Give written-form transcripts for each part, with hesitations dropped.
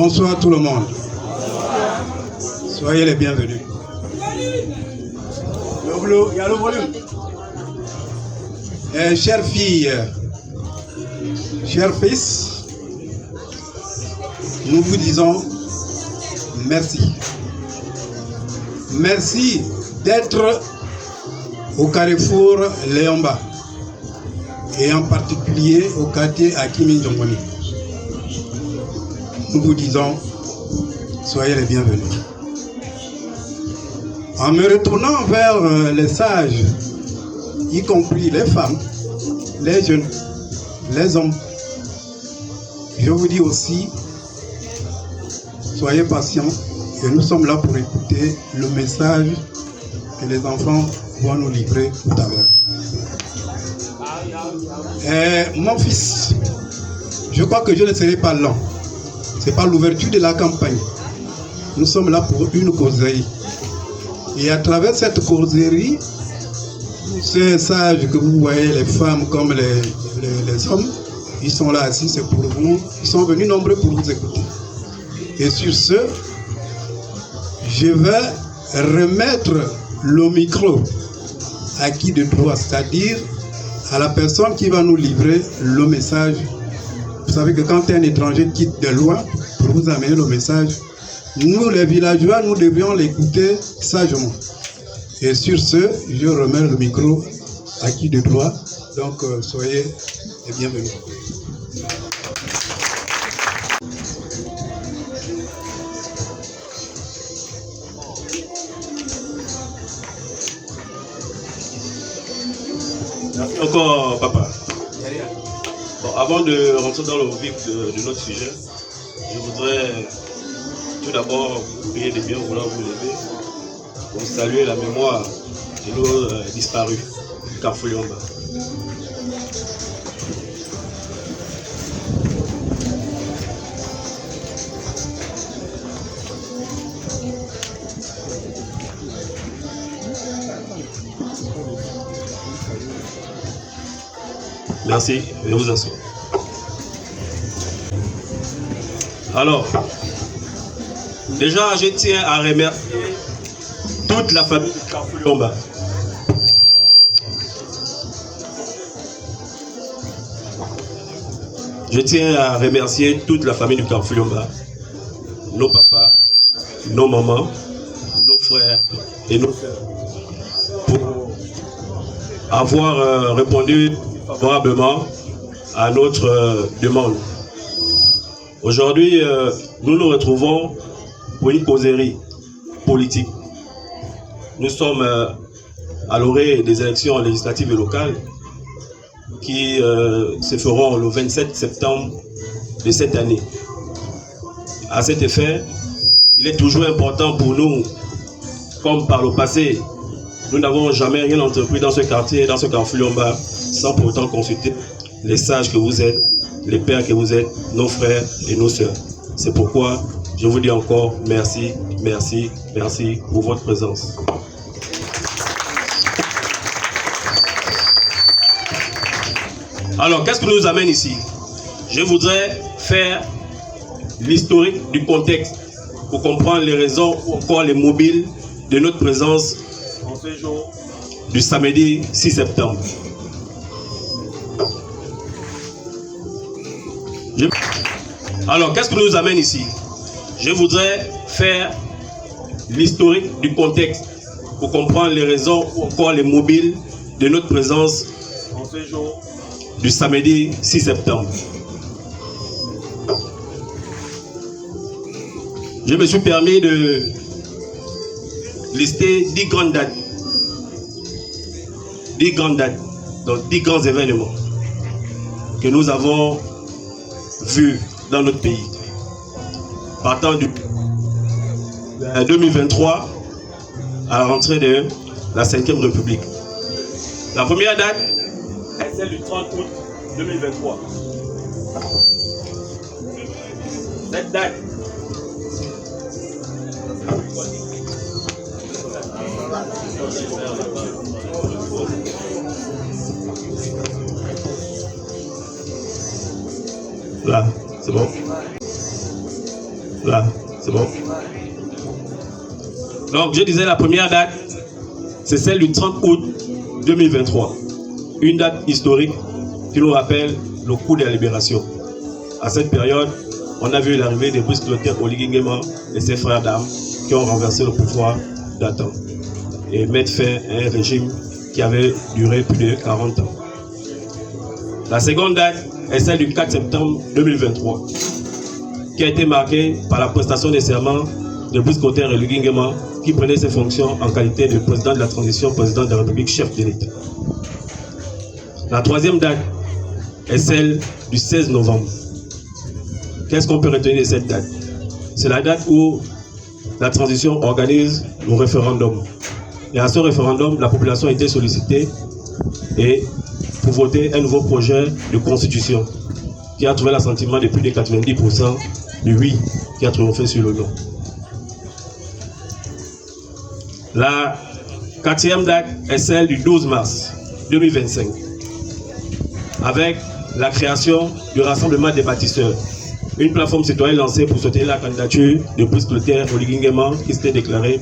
Bonsoir tout le monde. Soyez les bienvenus. Il y a le volume. Chères filles, chers fils, nous vous disons merci. Merci d'être au carrefour Léomba et en particulier au quartier Akimi Njongoni. Nous vous disons soyez les bienvenus. En me retournant vers les sages, y compris les femmes, les jeunes, les hommes, je vous dis aussi, soyez patients et nous sommes là pour écouter le message que les enfants vont nous livrer tout à l'heure. Mon fils, je crois que je ne serai pas lent. C'est pas l'ouverture de la campagne. Nous sommes là pour une causerie. Et à travers cette causerie, ces sages que vous voyez, les femmes comme les hommes, ils sont là assis, c'est pour vous. Ils sont venus nombreux pour vous écouter. Et sur ce, je vais remettre le micro à qui de droit, c'est-à-dire à la personne qui va nous livrer le message. Vous savez que quand un étranger quitte de loin pour vous amener le message, nous les villageois, nous devions l'écouter sagement. Et sur ce, je remets le micro à qui de droit. Donc soyez les bienvenus. Merci encore, papa. Bon, avant de rentrer dans le vif de notre sujet, je voudrais tout d'abord prier de bien vouloir vous lever pour saluer la mémoire de nos disparus du Carrefour Léomba. Merci, je vous assois. Alors, déjà, je tiens à remercier toute la famille du Carrefour Léomba. Je tiens à remercier toute la famille du Carrefour Léomba, nos papas, nos mamans, nos frères et nos sœurs, pour avoir répondu favorablement à notre demande. Aujourd'hui, nous nous retrouvons pour une causerie politique. Nous sommes à l'orée des élections législatives et locales qui se feront le 27 septembre de cette année. À cet effet, il est toujours important pour nous, comme par le passé, nous n'avons jamais rien entrepris dans ce quartier, dans ce Carrefour Léomba, sans pour autant consulter les sages que vous êtes, les pères que vous êtes, nos frères et nos sœurs. C'est pourquoi je vous dis encore merci, merci, merci pour votre présence. Alors, qu'est-ce qui nous amène ici? Je voudrais faire l'historique du contexte pour comprendre les raisons ou encore les mobiles de notre présence en ce jour du samedi 6 septembre. Alors, qu'est-ce qui nous amène ici? Je voudrais faire l'historique du contexte pour comprendre les raisons ou encore les mobiles de notre présence en ce jour du samedi 6 septembre. Je me suis permis de lister 10 grandes dates. 10 grandes dates, donc 10 grands événements que nous avons vus dans notre pays. Partant du 2023 à la rentrée de la 5e République. La première date est celle du 30 août 2023. Cette date là, c'est bon. C'est bon? Donc, je disais la première date, c'est celle du 30 août 2023. Une date historique qui nous rappelle le coup de la libération. À cette période, on a vu l'arrivée de Brice Clotaire Oligui Nguema et ses frères d'armes qui ont renversé le pouvoir d'Attang et mettre fin à un régime qui avait duré plus de 40 ans. La seconde date est celle du 4 septembre 2023, qui a été marquée par la prestation des serments de Brice Clotaire Oligui Nguema, qui prenait ses fonctions en qualité de président de la transition, président de la République, chef de l'État. La troisième date est celle du 16 novembre. Qu'est-ce qu'on peut retenir de cette date? C'est la date où la transition organise le référendum. Et à ce référendum, la population a été sollicitée et pour voter un nouveau projet de constitution qui a trouvé l'assentiment de plus de 90% du oui qui a triomphé sur le non. La quatrième date est celle du 12 mars 2025 avec la création du Rassemblement des bâtisseurs, une plateforme citoyenne lancée pour soutenir la candidature de Brice Clotaire Oligui Nguema qui s'était déclaré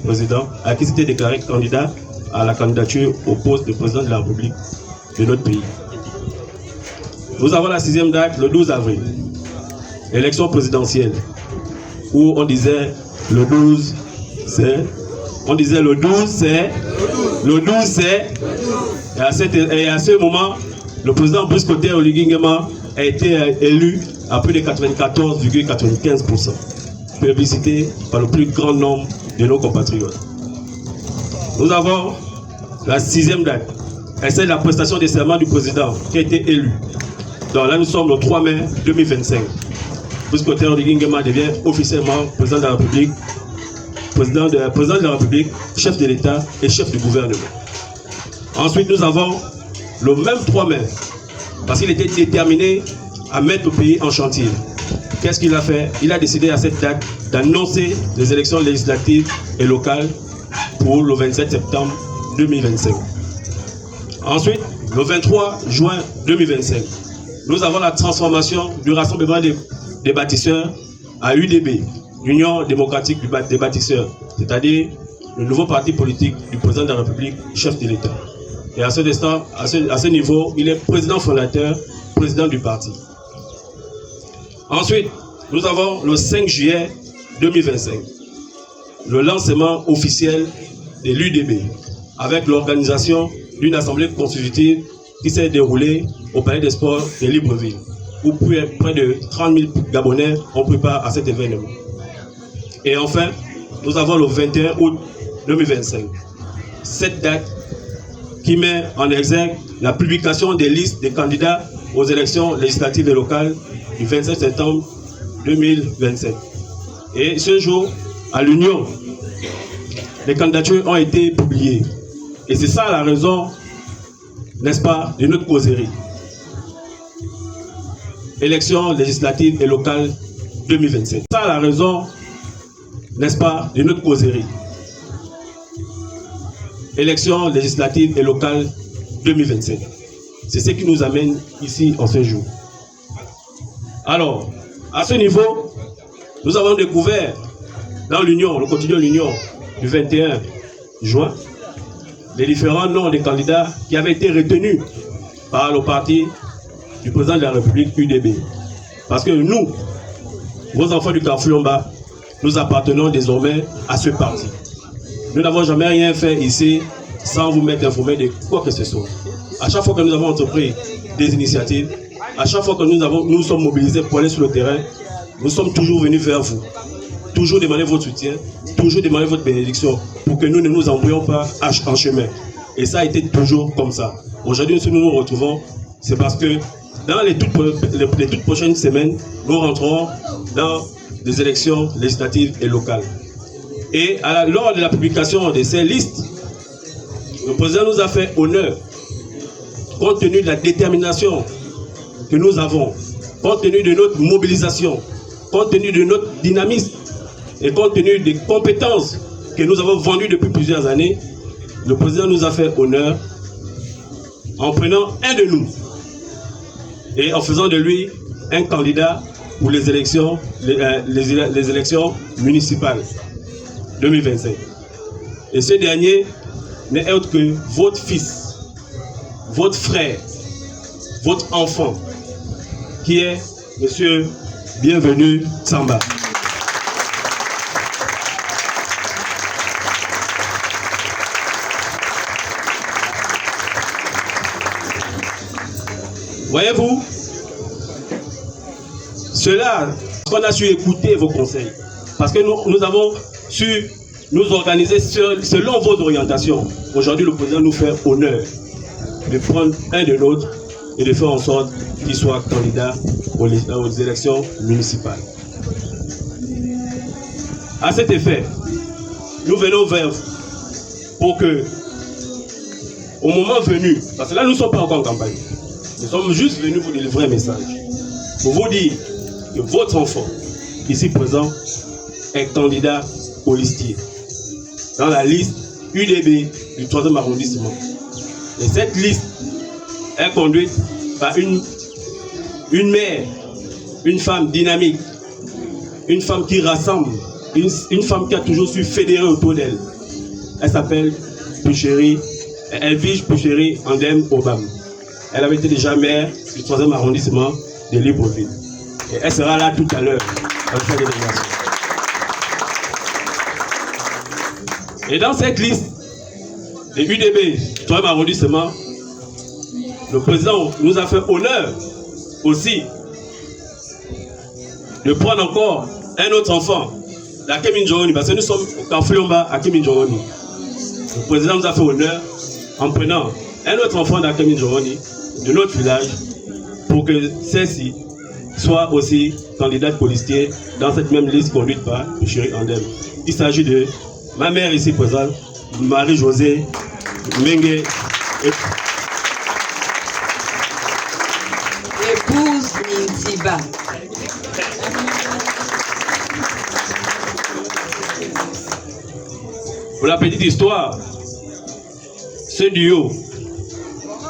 candidat à la candidature au poste de président de la République de notre pays. Nous avons la sixième date, le 12 avril, élection présidentielle, où on disait le 12 c'est, et à ce moment, le président Brice Clotaire Oligui Nguema a été élu à plus de 94,95%, plébiscité par le plus grand nombre de nos compatriotes. Nous avons la sixième date, et c'est la prestation des serments du président qui a été élu. Donc là, nous sommes le 3 mai 2025. Brice Clotaire Oligui Nguema devient officiellement président de la République, président de la République, chef de l'État et chef du gouvernement. Ensuite, nous avons le même 3 mai, parce qu'il était déterminé à mettre le pays en chantier. Qu'est-ce qu'il a fait? Il a décidé à cette date d'annoncer les élections législatives et locales pour le 27 septembre 2025. Ensuite, le 23 juin 2025, nous avons la transformation du Rassemblement des bâtisseurs à UDB, Union démocratique des bâtisseurs, c'est-à-dire le nouveau parti politique du président de la République, chef de l'État. Et à ce niveau, il est président fondateur, président du parti. Ensuite, nous avons le 5 juillet 2025, le lancement officiel de l'UDB, avec l'organisation d'une assemblée constitutive qui s'est déroulée au Palais des Sports de Libreville, où près de 30 000 Gabonais ont pris part à cet événement. Et enfin, nous avons le 21 août 2025, cette date qui met en exergue la publication des listes des candidats aux élections législatives et locales du 27 septembre 2027. Et ce jour, à l'Union, les candidatures ont été publiées. Et c'est ça la raison, n'est-ce pas, de notre causerie. Élections législatives et locales 2027. C'est ça la raison, n'est-ce pas, de notre causerie. Élections législatives et locales 2027. C'est ce qui nous amène ici en ce jour. Alors, à ce niveau, nous avons découvert dans l'Union, le quotidien L'Union du 21 juin, les différents noms des candidats qui avaient été retenus par le parti du président de la République, UDB. Parce que nous, vos enfants du Kafulomba, nous appartenons désormais à ce parti. Nous n'avons jamais rien fait ici sans vous mettre informé de quoi que ce soit. À chaque fois que nous avons entrepris des initiatives, à chaque fois que nous sommes mobilisés pour aller sur le terrain, nous sommes toujours venus vers vous. Toujours demander votre soutien, toujours demander votre bénédiction pour que nous ne nous embrouillons pas en chemin. Et ça a été toujours comme ça. Aujourd'hui, si nous nous retrouvons, c'est parce que dans les toutes prochaines semaines, nous rentrons dans des élections législatives et locales. Et lors de la publication de ces listes, le président nous a fait honneur, compte tenu de la détermination que nous avons, compte tenu de notre mobilisation, compte tenu de notre dynamisme et compte tenu des compétences que nous avons vendues depuis plusieurs années, le président nous a fait honneur en prenant un de nous et en faisant de lui un candidat pour les élections, les élections municipales 2025. Et ce dernier n'est autre que votre fils, votre frère, votre enfant, qui est Monsieur Bienvenu Tsamba. Voyez-vous, cela, on a su écouter vos conseils, parce que nous avons su nous organiser selon vos orientations. Aujourd'hui, le président nous fait honneur de prendre un de l'autre et de faire en sorte qu'il soit candidat aux élections municipales. À cet effet, nous venons vers vous pour que, au moment venu, parce que là nous ne sommes pas encore en campagne, nous sommes juste venus vous délivrer un message, pour vous dire que votre enfant, ici présent, est candidat au listier, dans la liste UDB du 3e arrondissement. Et cette liste est conduite par une mère, une femme dynamique, une femme qui rassemble, une femme qui a toujours su fédérer autour d'elle. Elle s'appelle Puchéry, Elvige Puchéry Andem Obam. Elle avait été déjà maire du 3e arrondissement de Libreville. Et elle sera là tout à l'heure dans cette délégation. Et dans cette liste des UDB, 3e arrondissement, le président nous a fait honneur aussi de prendre encore un autre enfant, la Kémin Joroni, parce que nous sommes au Kafliomba à Kémin Joroni. Le président nous a fait honneur en prenant un autre enfant de la Kémin Joroni, de notre village, pour que celle-ci soit aussi candidate policière dans cette même liste conduite par Chéri Andem. Il s'agit de ma mère ici présente, Marie-Josée Mengue. Épouse Nintiba. Pour la petite histoire, ce duo,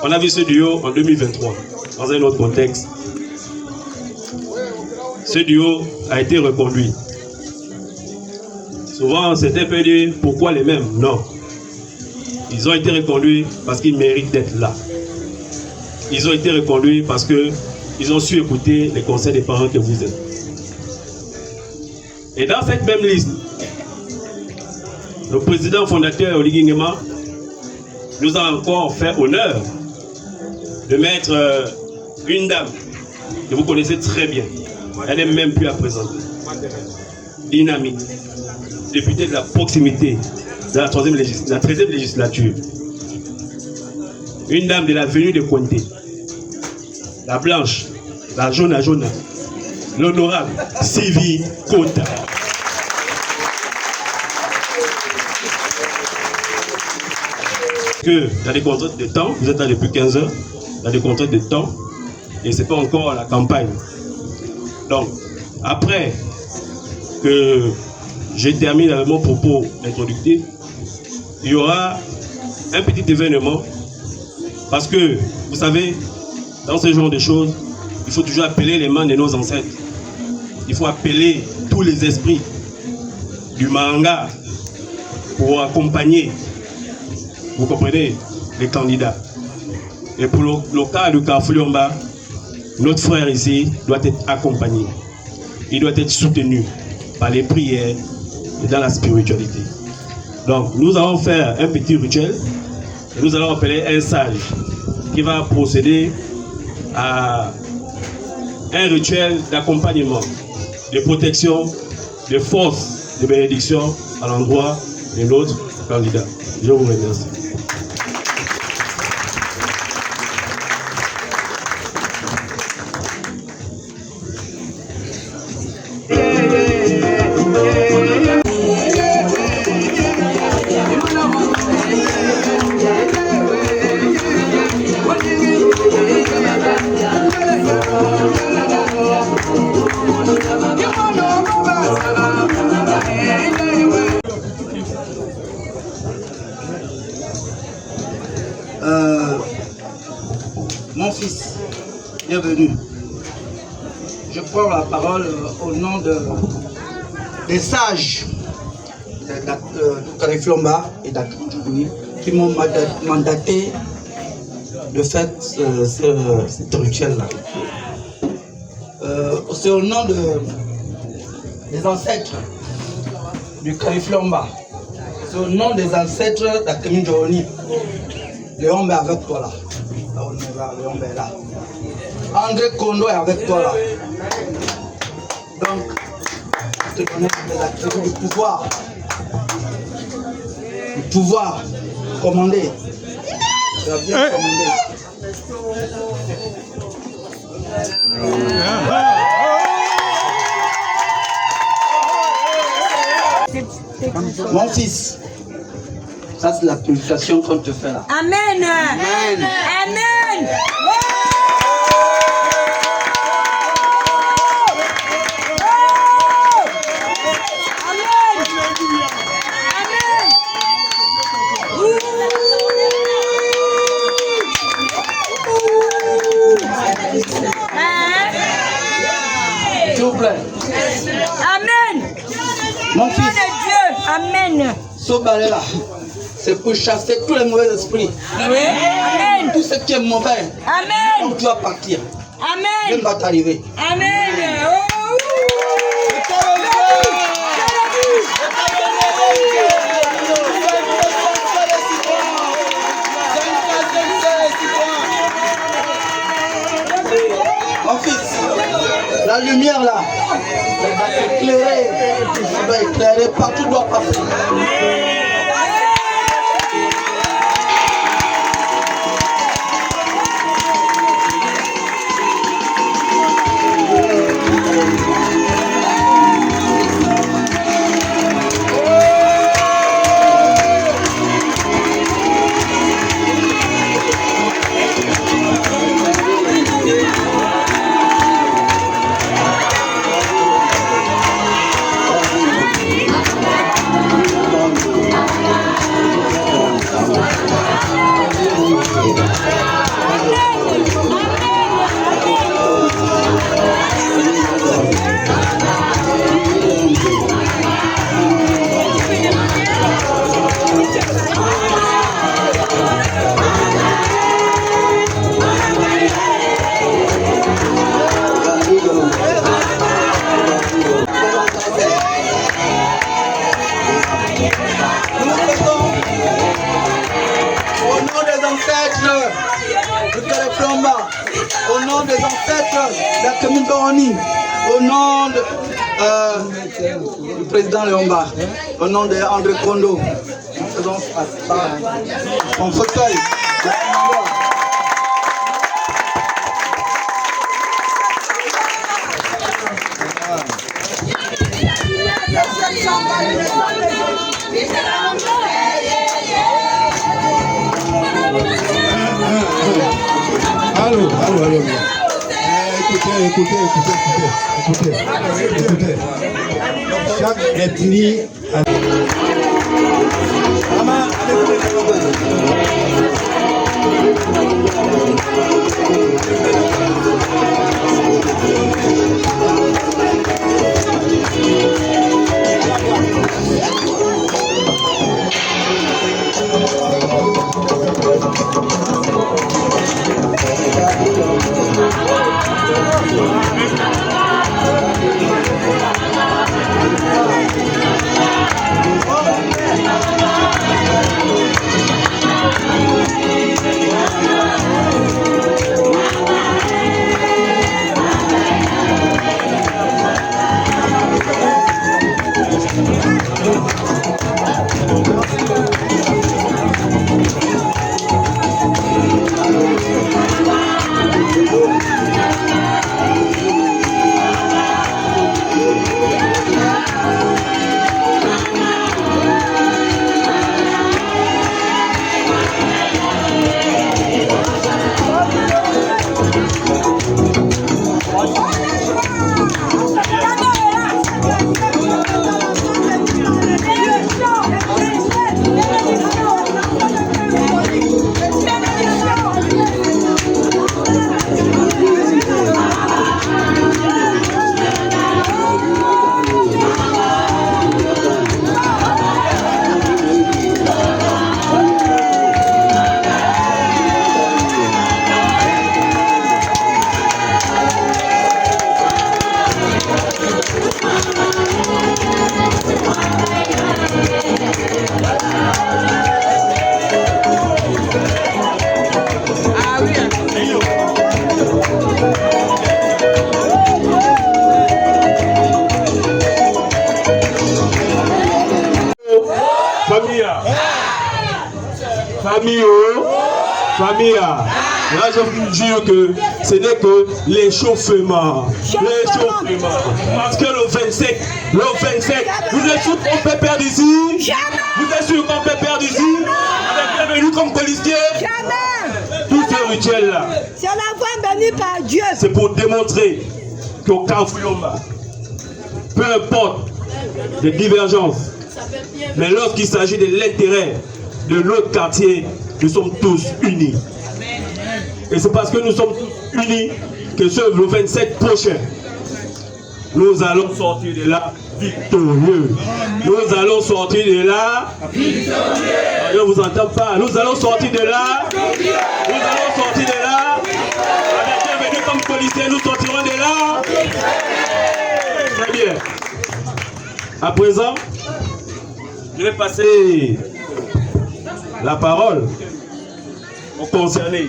on a vu ce duo en 2023, dans un autre contexte. Ce duo a été reconduit. Souvent, c'était un peu dit, pourquoi les mêmes? Non. Ils ont été reconduits parce qu'ils méritent d'être là. Ils ont été reconduits parce qu'ils ont su écouter les conseils des parents que vous êtes. Et dans cette même liste, le président fondateur Oligui Nguema nous a encore fait honneur de mettre une dame que vous connaissez très bien. Elle n'est même plus à présenter. Dynamique, députée de la proximité de la 13e législature. Une dame de la venue de Conté. La blanche, la jaune à jaune. L'honorable Sylvie Kota. Que dans des contraintes de temps, vous êtes là depuis 15 heures, dans des contraintes de temps, et ce n'est pas encore la campagne. Donc, après que j'ai terminé avec mon propos introductif, il y aura un petit événement, parce que, vous savez, dans ce genre de choses, il faut toujours appeler les mains de nos ancêtres. Il faut appeler tous les esprits du Mahanga pour accompagner, vous comprenez, les candidats. Et pour le cas de Kafliomba, notre frère ici doit être accompagné. Il doit être soutenu par les prières et dans la spiritualité. Donc, nous allons faire un petit rituel. Et nous allons appeler un sage qui va procéder à un rituel d'accompagnement, de protection, de force, de bénédiction à l'endroit de notre candidat. Je vous remercie. Mon fils, bienvenue. Je prendre la parole au nom des sages de Cariflomba et d'Akandjouni qui m'ont mandaté de faire cette rituel-là. C'est au nom des ancêtres du Cariflomba. C'est au nom des ancêtres d'Akandjouni. Léon est avec toi là. Là on est là, Léon est là. André Kondo est avec toi là. Donc, je te connais les acteurs du pouvoir. Le pouvoir, commander. Tu vas bien commander. Mon fils, ça c'est la purification qu'on te fait là. Amen. Amen. Amen. S'il vous plaît. Amen. Mon fils, Dieu. Amen. ce balai là, c'est pour chasser tous les mauvais esprits. Amen. Tout ce qui est mauvais. Amen. Donc tu vas partir. Rien Amen. ne va t'arriver. Amen. Mon fils, la lumière là, elle va éclairer. Elle va éclairer partout où doit passer. Au nom des ancêtres d'Akemidoroni, au nom du président Léomba, au nom de André Kondo, nous faisons son fauteuil. Allô. Écoutez. Chaque ethnie a... Famille, famille. Là, je vous jure que ce n'est que l'échauffement. L'échauffement. Parce que le 27, vous êtes sûr qu'on peut perdre ici? Vous êtes sûr qu'on peut perdre ici? Avec bienvenue comme policier? Tout ce rituel-là, C'est la voix bénie par Dieu. c'est pour démontrer qu'au Kanfouillomba, peu importe les divergences, mais lorsqu'il s'agit de l'intérêt de notre quartier, nous sommes tous unis. Et c'est parce que nous sommes tous unis que ce le 27 prochain, nous allons sortir de là victorieux. Nous allons sortir de là victorieux. Je ne vous entends pas. Nous allons sortir de là. Nous allons sortir de là. Avec bienvenue comme policiers, nous sortirons de là. Très bien. À présent, je vais passer la parole aux concernés.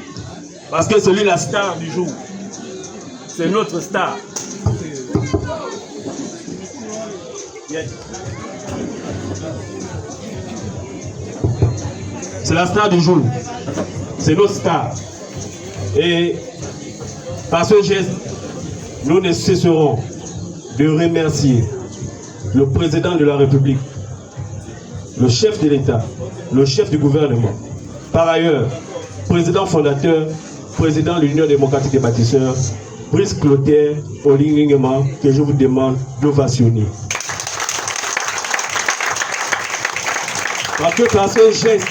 Parce que c'est lui la star du jour. C'est notre star. C'est la star du jour. C'est notre star. Et par ce geste, nous ne cesserons de remercier le président de la République, le chef de l'État, le chef du gouvernement. Par ailleurs, président fondateur, président de l'Union démocratique des bâtisseurs, Brice Clotaire, au lignement que je vous demande d'ovationner. Parce que par ce geste,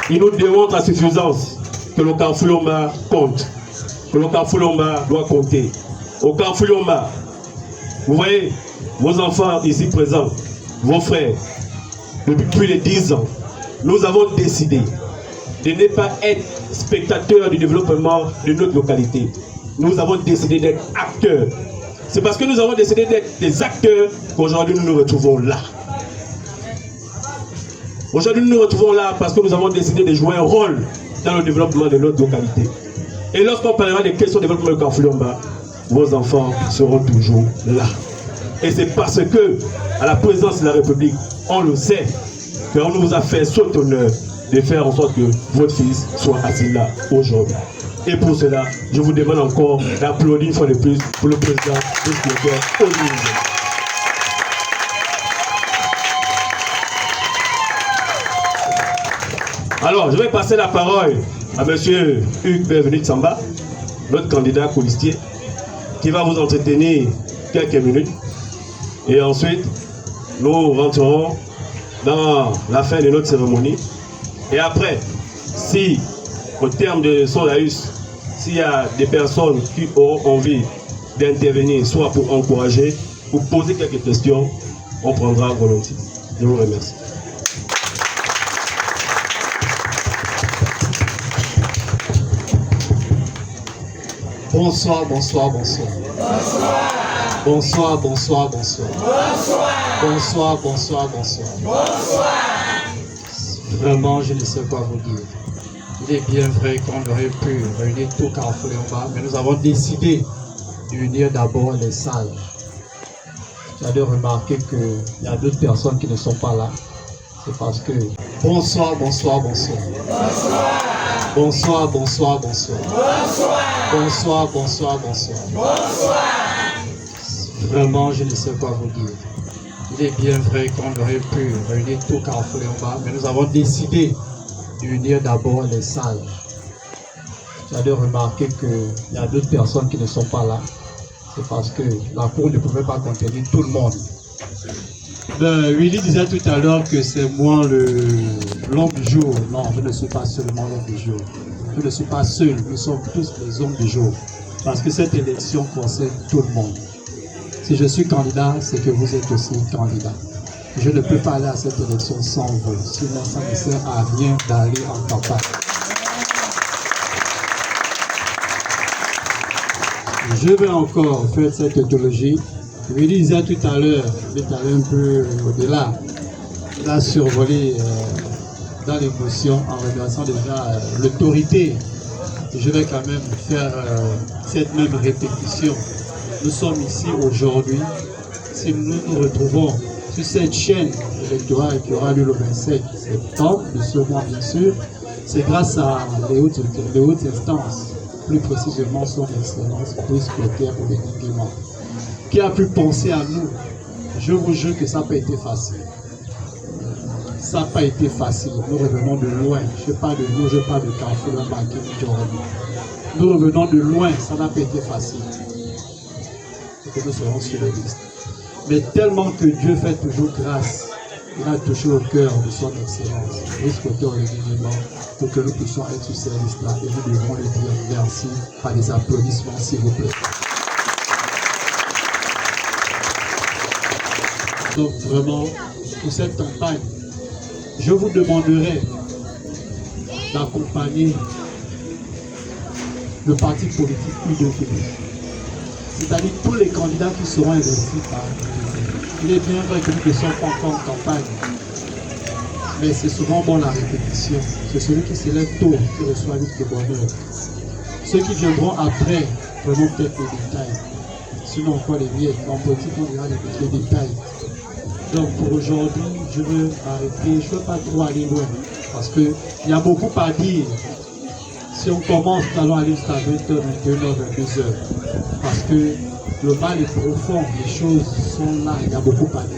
il nous démontre à suffisance que le Kanfouillomba compte, que le Kanfouillomba doit compter. Au Kanfouillomba, vous voyez, vos enfants ici présents, vos frères, depuis plus de 10 ans, nous avons décidé de ne pas être spectateurs du développement de notre localité. Nous avons décidé d'être acteurs. C'est parce que nous avons décidé d'être des acteurs qu'aujourd'hui nous nous retrouvons là. Aujourd'hui nous nous retrouvons là parce que nous avons décidé de jouer un rôle dans le développement de notre localité. Et lorsqu'on parlera des questions de développement de Kanfouillomba, vos enfants seront toujours là. Et c'est parce que, à la présidence de la République, on le sait, qu'on nous a fait cet honneur de faire en sorte que votre fils soit assis là aujourd'hui. Et pour cela, je vous demande encore d'applaudir une fois de plus pour le président de ce Olivier. Alors, je vais passer la parole à M. Hugues Bienvenu Tsamba, notre candidat colistier, qui va vous entretenir quelques minutes. Et ensuite, nous rentrerons dans la fin de notre cérémonie. Et après, si au terme de son laïus, s'il y a des personnes qui auront envie d'intervenir, soit pour encourager, ou poser quelques questions, on prendra volontiers. Je vous remercie. Bonsoir, bonsoir, bonsoir. Bonsoir, bonsoir, bonsoir. Bonsoir, bonsoir, bonsoir. Vraiment, je ne sais quoi vous dire. Il est bien vrai qu'on aurait pu réunir tout Kanfouillomba, mais nous avons décidé d'unir d'abord les sages. J'avais remarqué qu'il y a d'autres personnes qui ne sont pas là. C'est parce que... Bonsoir, bonsoir, bonsoir. Bonsoir, bonsoir, bonsoir. Bonsoir, bonsoir, bonsoir. Vraiment, je ne sais quoi vous dire. Il est bien vrai qu'on aurait pu réunir tout Kanfouillomba, mais nous avons décidé d'unir d'abord les sages. J'avais remarqué qu'il y a d'autres personnes qui ne sont pas là. C'est parce que la cour ne pouvait pas contenir tout le monde. Willy disait tout à l'heure que c'est moi l'homme du jour. Non, je ne suis pas seulement l'homme du jour. Je ne suis pas seul, nous sommes tous les hommes du jour. Parce que cette élection concerne tout le monde. Si je suis candidat, c'est que vous êtes aussi candidat. Je ne peux pas aller à cette élection sans vous. Sinon, ça ne sert à rien d'aller en campagne. Je vais encore faire cette théologie. Je disais tout à l'heure, il est allé un peu au-delà. Il a survolé dans l'émotion en remerciant déjà l'autorité. Je vais quand même faire cette même répétition. Nous sommes ici aujourd'hui. Si nous nous retrouvons sur cette chaîne électorale qui aura lieu le 27 septembre, de ce mois bien sûr, c'est grâce à les hautes instances, plus précisément son Excellence, Brice Clotaire Oligui-Nguema, qui a pu penser à nous. Je vous jure que ça n'a pas été facile. Ça n'a pas été facile. Nous revenons de loin. Je parle de nous, je parle de Carrefour Lomba. Nous revenons de loin. Ça n'a pas été facile. Et que nous serons sur la liste. Mais tellement que Dieu fait toujours grâce, il a touché au cœur de son Excellence, Brice Clotaire Oligui-Nguema, pour que nous puissions être sur cette liste-là. Et nous devons lui dire merci par des applaudissements, s'il vous plaît. Donc vraiment, pour cette campagne, je vous demanderai d'accompagner le parti politique UDP. C'est-à-dire tous les candidats qui seront investis par UDP. Il est bien vrai que nous ne sommes pas encore en campagne, mais c'est souvent bon la répétition. C'est celui qui se lève tôt qui reçoit vite le bonheur. Ceux qui viendront après, vraiment peut-être les détails. Sinon encore les vieilles. En politique, on dira les détails. Donc pour aujourd'hui, je veux arrêter, je ne veux pas trop aller loin, parce qu'il y a beaucoup à dire. Si on commence, nous allons aller jusqu'à 20h, 21h, 22h, parce que le mal est profond, les choses sont là, il y a beaucoup à dire.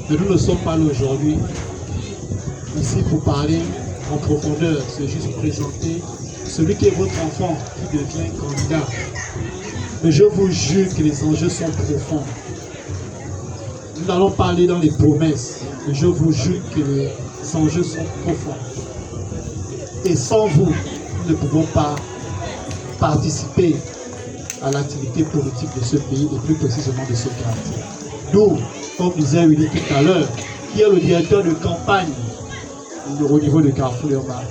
Mais nous ne sommes pas là aujourd'hui, ici pour parler en profondeur, c'est juste présenter celui qui est votre enfant, qui devient candidat. Mais je vous jure que les enjeux sont profonds. Nous allons parler dans les promesses, et je vous jure que les enjeux sont profonds. Et sans vous, nous ne pouvons pas participer à l'activité politique de ce pays, et plus précisément de ce quartier. D'où, comme disait Willy tout à l'heure, qui est le directeur de campagne au niveau de Carrefour Lomba,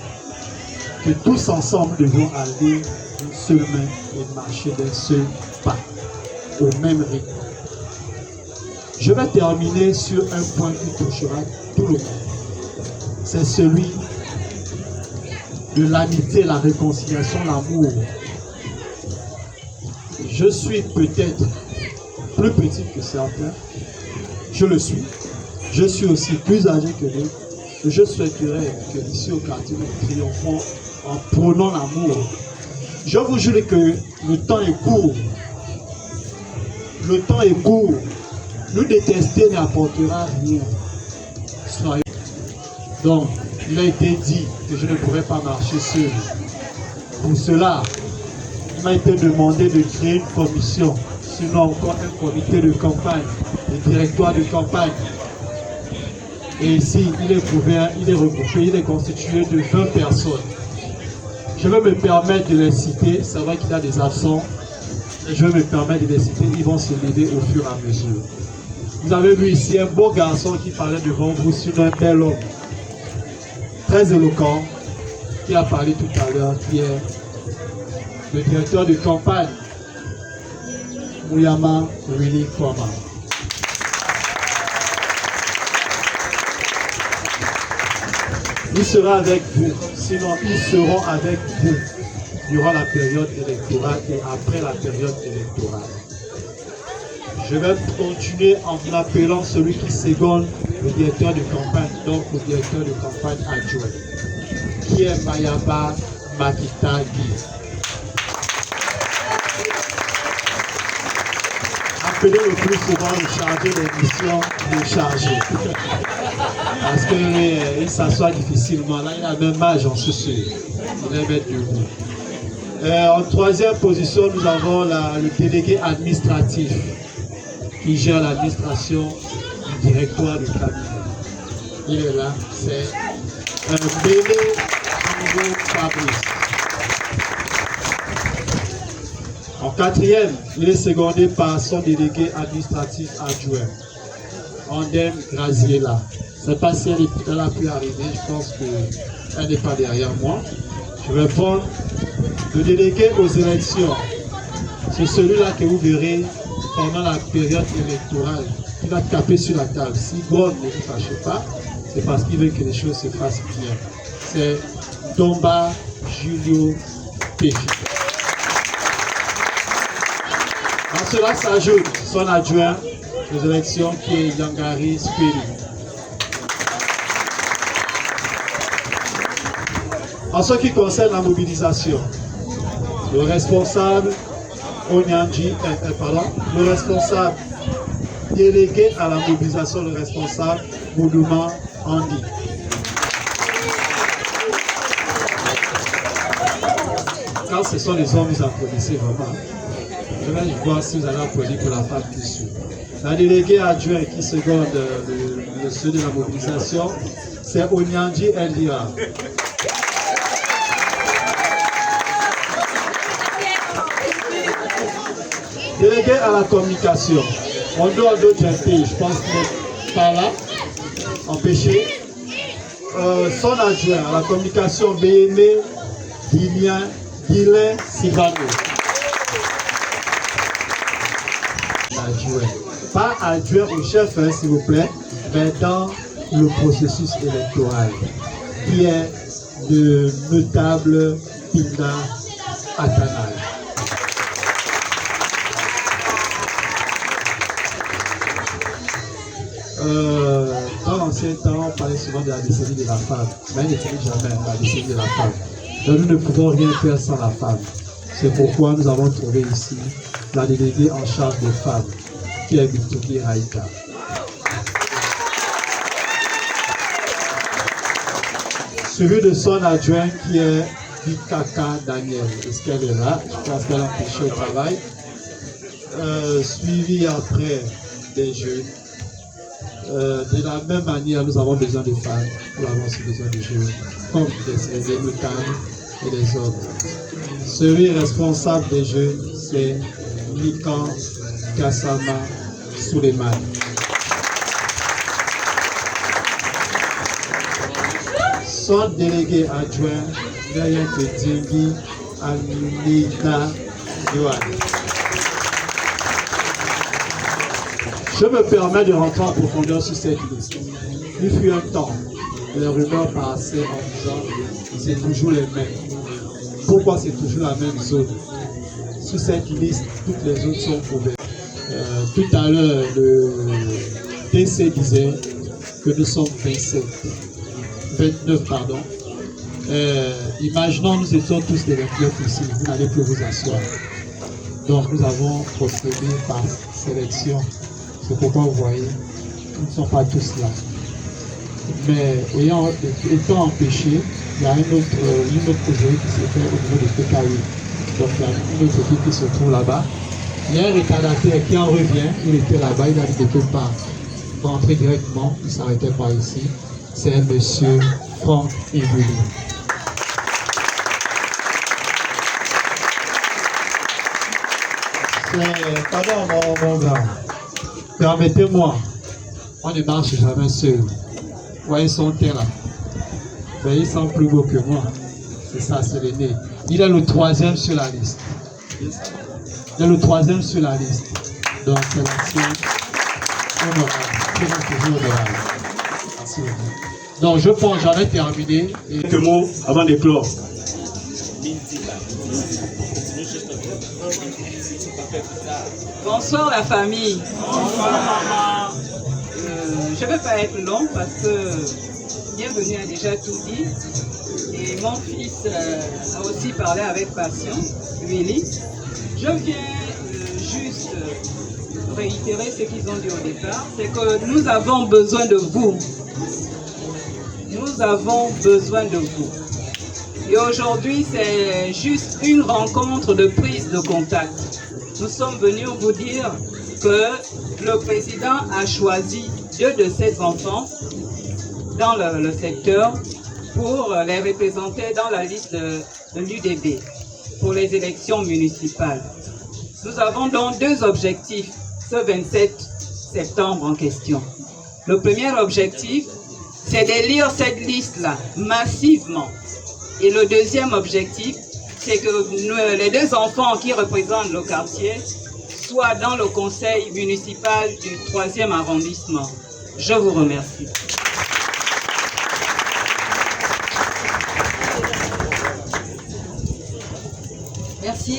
que tous ensemble devons aller d'une seule main et marcher d'un seul pas, au même rythme. Je vais terminer sur un point qui touchera tout le monde. C'est celui de l'amitié, la réconciliation, l'amour. Je suis peut-être plus petit que certains. Je le suis. Je suis aussi plus âgé que d'autres. Je souhaiterais que ici au quartier nous triomphons en prônant l'amour. Je vous jure que le temps est court. Le temps est court. Nous détester n'apportera rien. Soyez. Donc, il a été dit que je ne pourrais pas marcher seul. Pour cela, il m'a été demandé de créer une commission, sinon encore un comité de campagne, un directoire de campagne. Et ici, il est couvert, il est regroupé, il est constitué de 20 personnes. Je vais me permettre de les citer, c'est vrai qu'il y a des absents, et je vais me permettre de les citer, ils vont se lever au fur et à mesure. Vous avez vu ici un beau garçon qui parlait devant vous sur un bel homme, très éloquent, qui a parlé tout à l'heure, qui est le directeur de campagne, Mouyama Willy Kwama. Il sera avec vous, sinon ils seront avec vous durant la période électorale et après la période électorale. Je vais continuer en vous appelant celui qui seconde le directeur de campagne, donc le directeur de campagne adjoint, qui est Mayaba Makita Guy. Appelez le plus souvent le chargé des missions, le chargé. Parce qu'il s'assoit difficilement. Là, il a même âge, j'en suis sûr. Il va mettre debout. En troisième position, nous avons le délégué administratif qui gère l'administration du directoire de cabinet. Il est là, c'est Bélé Ango Fabrice. En quatrième, il est secondé par son délégué administratif adjoint, Andem Graziella. Je ne sais pas si elle a pu arriver, je pense qu'elle n'est pas derrière moi. Je vais prendre le délégué aux élections. C'est celui-là que vous verrez pendant la période électorale. Il va taper sur la table. Si God ne vous fâchez pas, c'est parce qu'il veut que les choses se fassent bien. C'est Domba Julio Péfi. À cela s'ajoute son adjoint, les élections qui est Yangari Spiri. En ce qui concerne la mobilisation, le responsable le responsable délégué à la mobilisation, le responsable Moudouma Andy. Quand ce sont les hommes, vous applaudissez vraiment. Je vais voir si vous allez applaudir pour la femme qui suit. La déléguée adjointe qui seconde le ceux de la mobilisation, c'est Onyanji Eldira. Délégué à la communication, en dehors d'autres pays, je pense que par là, empêché. Son adjoint à la communication, Béhémé Guilain Sivano. Adjoint. Pas adjoint au chef, hein, s'il vous plaît, mais dans le processus électoral, qui est le notable Pinda Atanal. Dans l'ancien temps, on parlait souvent de la décennie de la femme, mais elle ne finit jamais la décennie de la femme. Donc nous ne pouvons rien faire sans la femme. C'est pourquoi nous avons trouvé ici la déléguée en charge des femmes, qui est Victoria Raïka. Suivi de son adjoint qui est Vikaka Daniel. Est-ce qu'elle est là? Je pense qu'elle a empêché au travail. Suivi après des jeunes. De la même manière, nous avons besoin de femmes, nous avons aussi besoin de jeunes, comme des mutants et des hommes. Celui responsable des jeunes, c'est Nikan Kassama Suleiman. Son délégué adjoint, rien que Djingi Aminita Yohan. Je me permets de rentrer en profondeur sur cette liste. Il fut un temps, les rumeurs passaient en disant que c'est toujours les mêmes. Pourquoi c'est toujours la même zone? Sur cette liste, toutes les autres sont couvertes. Tout à l'heure, le DC disait que nous sommes 29, pardon. Imaginons, nous étions tous des 29 ici, vous n'allez plus vous asseoir. Donc nous avons procédé par sélection. C'est pourquoi vous voyez, nous ne sommes pas tous là. Mais étant empêchés, il y a une autre projet qui s'est fait au niveau de PKU. Donc il y a une autre équipe qui se trouve là-bas. Il y a un retardataire qui en revient, il était là-bas, il a dit de ne pas rentrer directement, il ne s'arrêtait pas ici. C'est M. Franck Ibouli. Pardon mon grand. Permettez-moi, on ne marche jamais seul. Vous voyez son teint là. Mais il sent plus beau que moi. C'est ça, c'est l'aîné. Il est le 3e sur la liste. Il est le 3e sur la liste. Donc c'est l'ancien honorable. Merci. Donc je pense, j'en ai terminé. Quelques mots avant d'éclore. Bonsoir la famille. Bonsoir. Je ne vais pas être long parce que Bienvenue a déjà tout dit. Et mon fils a aussi parlé avec passion, Willy. Je viens juste réitérer ce qu'ils ont dit au départ, c'est que nous avons besoin de vous. Nous avons besoin de vous. Et aujourd'hui, c'est juste une rencontre de prise de contact. Nous sommes venus vous dire que le président a choisi 2 de ses enfants dans le secteur pour les représenter dans la liste de l'UDB pour les élections municipales. Nous avons donc 2 objectifs ce 27 septembre en question. Le premier objectif, c'est d'élire cette liste-là massivement. Et le deuxième objectif, c'est que les 2 enfants qui représentent le quartier soient dans le conseil municipal du 3e arrondissement. Je vous remercie.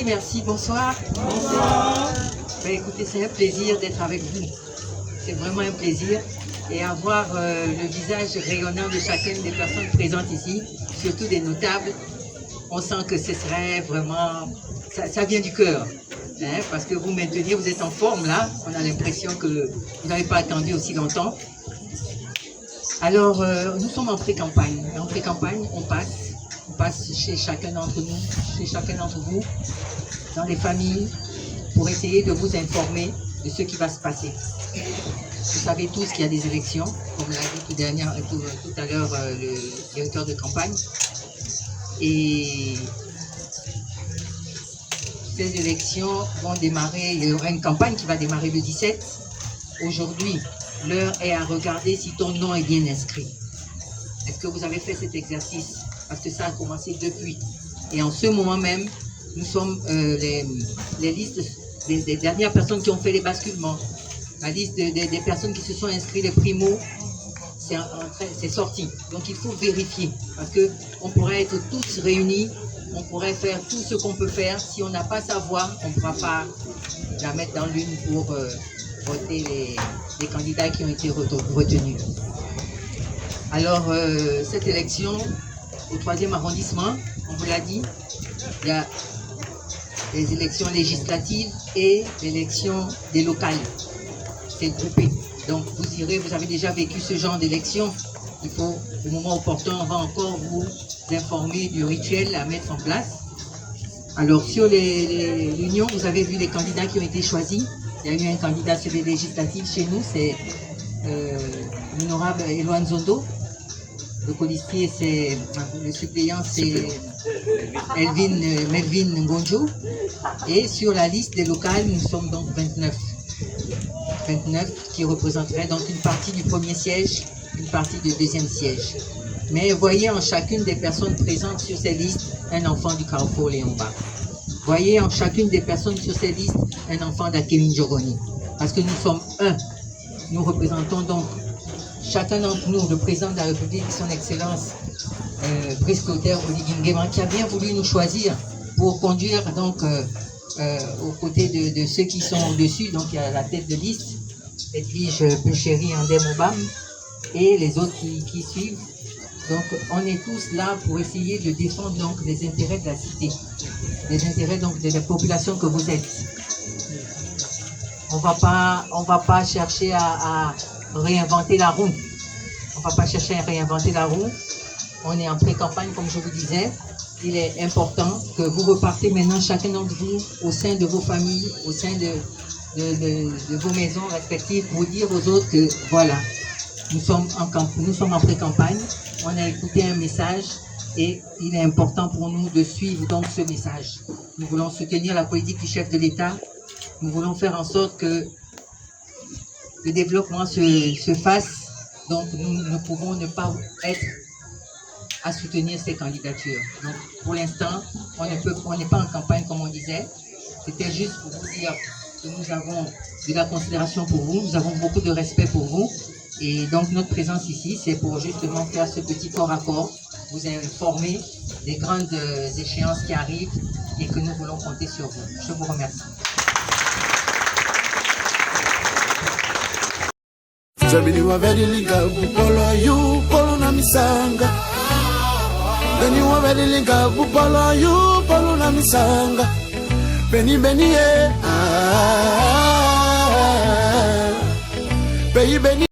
Merci, bonsoir. Bonsoir. Ben, écoutez, c'est un plaisir d'être avec vous. c'est vraiment un plaisir. Et avoir le visage rayonnant de chacune des personnes présentes ici, surtout des notables, on sent que ce serait vraiment, ça vient du cœur. Hein, parce que vous maintenez, vous êtes en forme là, on a l'impression que vous n'avez pas attendu aussi longtemps. Alors, nous sommes en pré-campagne. En pré-campagne, on passe chez chacun d'entre nous, chez chacun d'entre vous, dans les familles, pour essayer de vous informer de ce qui va se passer. Vous savez tous qu'il y a des élections, comme l'a dit tout à l'heure le directeur de campagne. Et ces élections vont démarrer, il y aura une campagne qui va démarrer le 17. Aujourd'hui, l'heure est à regarder si ton nom est bien inscrit. Est-ce que vous avez fait cet exercice? Parce que ça a commencé depuis. Et en ce moment même, nous sommes les listes des dernières personnes qui ont fait les basculements. La liste des personnes qui se sont inscrites, les primos, c'est sorti. Donc il faut vérifier. Parce qu'on pourrait être tous réunis, on pourrait faire tout ce qu'on peut faire. Si on n'a pas sa voix, on ne pourra pas la mettre dans l'une pour voter les candidats qui ont été retenus. Alors, cette élection, au 3e arrondissement, on vous l'a dit, il y a les élections législatives et l'élection des locales. C'est groupé. Donc, vous irez, vous avez déjà vécu ce genre d'élection. Il faut, au moment opportun, on va encore vous informer du rituel à mettre en place. Alors, sur l'union, vous avez vu les candidats qui ont été choisis. Il y a eu un candidat sur les législatives chez nous, c'est l'honorable Eloane Zondo. Le colistier, c'est le suppléant, c'est Melvin Ngonjo. Et sur la liste des locales, nous sommes donc 29. 29 qui représenteraient donc une partie du premier siège, une partie du deuxième siège. Mais voyez en chacune des personnes présentes sur ces listes un enfant du Carrefour Léomba. Voyez en chacune des personnes sur ces listes un enfant d'Akémy Njogoni. Parce que nous sommes un. Nous représentons donc chacun d'entre nous, le président de la République, son Excellence Brice Clotaire Oligui Nguema, qui a bien voulu nous choisir pour conduire donc aux côtés de ceux qui sont au-dessus. Donc il y a la tête de liste, Edwige Buchéry Andem-Obam, et les autres qui suivent. Donc on est tous là pour essayer de défendre donc les intérêts de la cité, les intérêts donc de la population que vous êtes. On va pas chercher à réinventer la roue. On va pas chercher à réinventer la roue. On est en pré-campagne, comme je vous disais. Il est important que vous repartez maintenant, chacun d'entre vous, au sein de vos familles, au sein de vos maisons respectives, pour dire aux autres que voilà, nous sommes en pré-campagne. On a écouté un message et il est important pour nous de suivre donc ce message. Nous voulons soutenir la politique du chef de l'État. Nous voulons faire en sorte que le développement se fasse. Donc nous ne pouvons ne pas être à soutenir ces candidatures. Donc pour l'instant, on n'est pas en campagne comme on disait. C'était juste pour vous dire que nous avons de la considération pour vous, nous avons beaucoup de respect pour vous. Et donc notre présence ici, c'est pour justement faire ce petit corps à corps, vous informer des grandes échéances qui arrivent et que nous voulons compter sur vous. Je vous remercie. Zabili wa veli liga bupolo yu polo na misanga. Beni wa veli liga bupolo yu polo na misanga. Beni beni e. Beni beni.